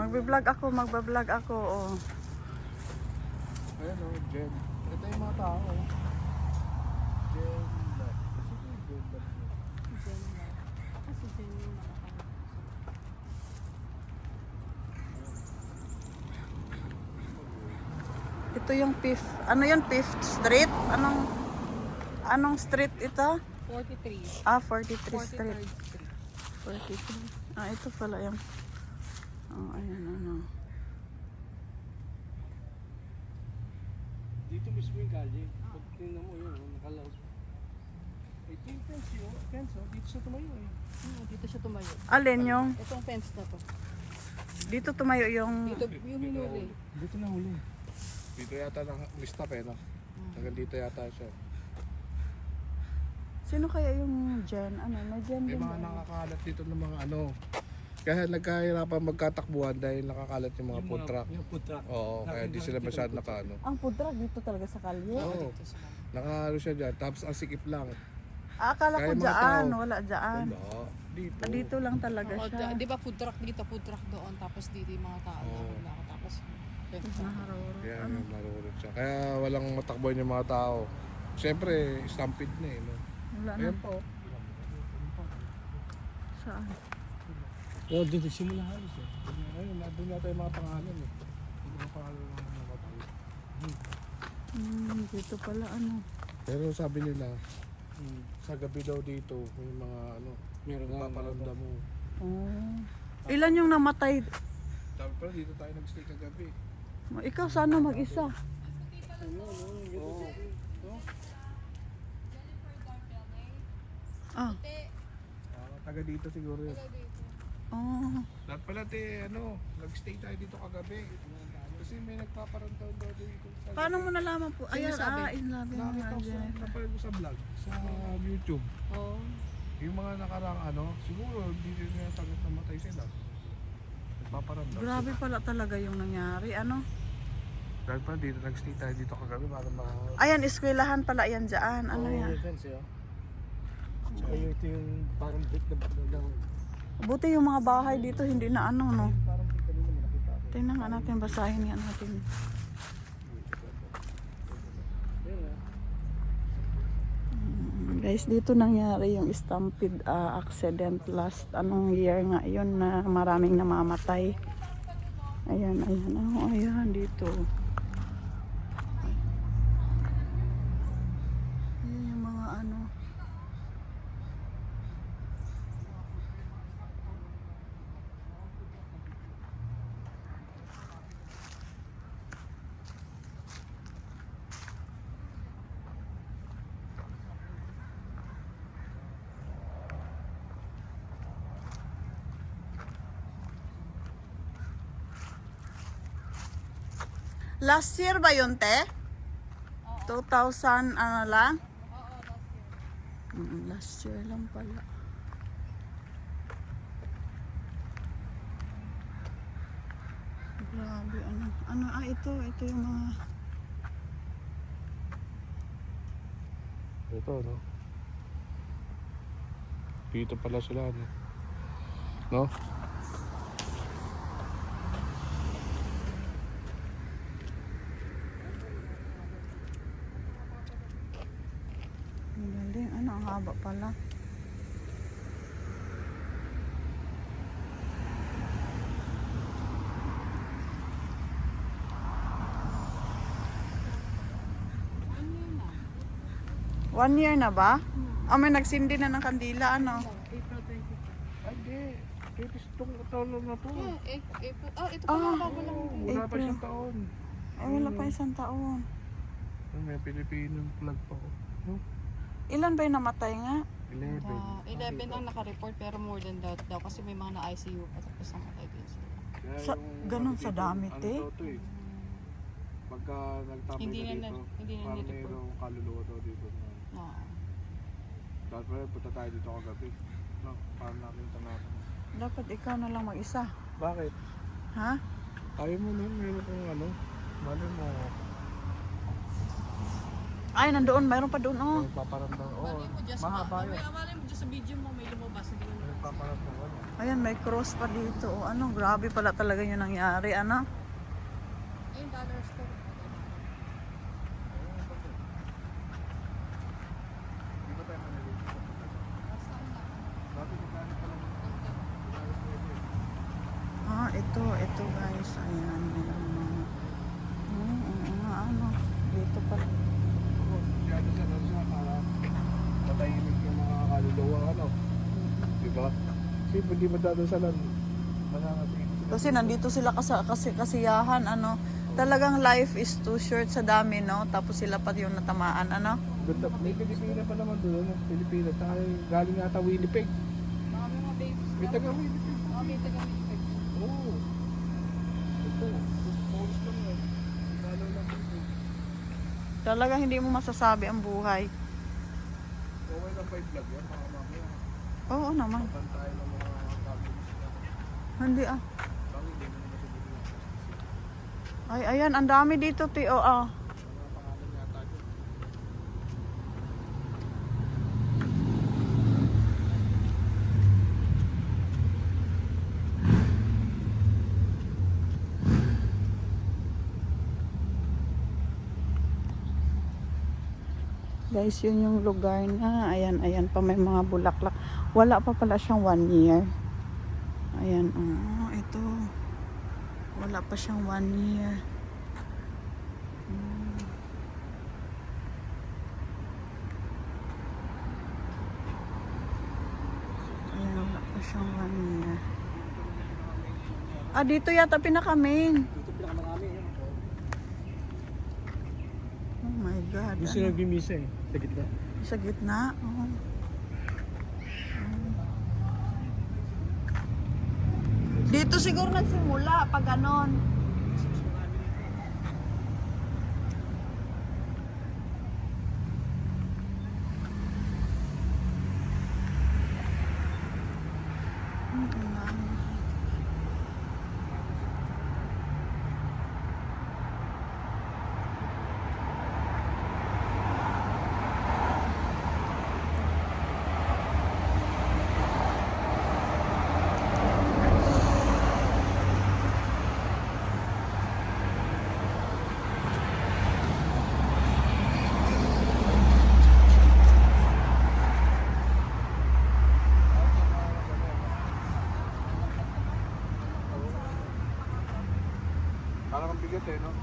Magbe-vlog ako, oh. Ayan o, Jen. Ito yung mga tao. Jen. Kasi yung Jen lang yun. Kasi Jen yung nakakaya. Ito yung Fifth. Ano yun? Fifth Street? Anong street ito? 43. 43 Street. 43rd Street. 43. Ito pala yung... ayan, ano. Dito mismo yung kalye. Pag tingnan mo yun, nakalaw. Ito yung fence yun. Fence oh. Dito siya tumayo eh. Dito siya tumayo. Alin yung... Itong fence na to. Dito tumayo yung... Dito yung hinuli. Dito na huli. Dito yata na-stop eh no? Hanggang dito yata siya. Sino kaya yung Jen? May Jen May din mga ba? nakakalat dito ng mga ano. Kaya nagkahirapan magkatakbuhan dahil nakakalat yung mga food truck. Yung food truck. Oo, kaya di sila masyadong nakaano. Ang food truck dito talaga sa kalye? Oo, nakaano siya dyan. Tapos ang sikip lang. Akala ko Kaya mga dyan. tao. Wala dyan. Wala, dito. Dito lang talaga Oo, siya. di ba food truck dito, food truck doon, tapos dito yung mga tao na Oo. wala ka, tapos fence na. Naharoro. Kaya marunod siya. Kaya walang matakbuhan yung mga tao. Siyempre, stampede na eh. No? Wala na. Ayan po. Saan? Oh, dito simula halos eh. Ayun, nandun na tayo mga pangalan eh. Hindi mga pangalan ng mga namatay. Dito pala ano. Pero sabi nila, sa gabi daw dito, may mga ano, Meron nga. paparamdam mo. Ilan yung namatay? Sabi pala dito tayo nag-stay kagabi. Ikaw sana mag-isa. Oo. Taga dito siguro yun. Lahat pala nag-stay tayo dito kagabi. Kasi may nagpaparamdam daw dito. Paano mo nalaman po? Ayan, sabi? inabi mo Nakita nga ko sa, dyan. napanood ko sa vlog, sa YouTube. Oo. Yung mga nakarang siguro dito nila tagat namatay sila. Nagpaparamdam. Grabe pala talaga yung nangyari. Ano? Dahil pala dito, nag-stay tayo dito kagabi para Ayan, eskwelahan pala yan dyan. Ano Oo, yan? may fence eh. Tsaka ito yung parang brick na lang. Buti yung mga bahay dito hindi na ano, no? Parang brick kanina may nakita ako. Tingnan nga natin, basahin nga natin. Ayun ah. Guys, dito nangyari yung stampede accident last anong year nga yun na maraming namamatay. Ayan, ayan. Ayan, dito. Ayan yung mga ano. Last year ba yun, te? 2000 ano lang? Last year lang pala. Grabe, ano, ito yung mga... Ito, no? Dito pala sila, no? No? Ang galing, ang haba pala. One year na ba? May nagsindi na ng kandila, ano? April 25. Ay, di. Ito itong taon na to. Ito pa lang bago lang. Wala pa April. siyang taon. Ay, wala pa isang taon. May Pilipinong flag pa ko. No? Ilan ba yung namatay nga? 11. 11 ang naka-report pero more than that daw kasi may mga na-ICU pa tapos namatay din sila. Kaya Sa- yung ganun ano sa dito, dami, ano te? daw to eh. Pagka nagtapay Hindi ka na- dito, hindi na parang nilipot. mayroong kaluluwa daw dito. Oo. Dahil pala punta tayo dito kagabi. No, parang nakita natin. Dapat ikaw na lang mag-isa. Bakit? Ha? Ayaw mo nun, meron kong mali mo, Ay, nandoon. Mayroon pa doon, oh. paparamdam. Oo, Malay mo, just mahaba yun. malay mo just sa video mo may lumabas hindi mo na. Paparamdam ko niya. Ayan, may cross pa dito. O, ano, grabe pala talaga yung nangyari. Ano? Ayun, dollar store. Di ba tayo manalito? Bakit magkano pala mo? Ito guys. Ayan, ayan. Ano? Dito pala. Kaya doon sa doon siya para matahimik yung mga kaluluwa, ano? Diba? Kasi hindi madadasalan. Mananatili sila. Kasi nandito sila kasi kasiyahan, ano. Talagang life is too short sa dami, no? Tapos sila pa yung natamaan, ano. Ganda, may Pilipina pa naman doon, ano? Pilipinas. Saka galing ata Winnipeg. Mga babies. May taga Winnipeg. Mga may taga-Winnipeg. Oo. Ito. Post lang yan. Lalo lang dito. Talagang hindi mo masasabi ang buhay. Okay lang ba yung vlog yan? Baka mamaya. Oo naman. Pantay ng mga families na. Hindi ah. Bang hindi mo naman siguro. Ay, ayan, ang dami dito, Tio. Ah. Mga pangalan yata dyan. Guys, yun yung lugar na. Ayan, ayan pa may mga bulaklak. Wala pa pala siyang 1 year. Ayan, ito. Wala pa siyang 1 year. Ayan, wala pa siyang 1 year. Ah, dito yata pinaka-main. Dito pinakamarami yan. Oh my God. Gusto ano? nagmimisa eh. Sa gitna. Sa gitna. Oh. Dito siguro nagsimula pag ganon. Parang ang bigat eh, no?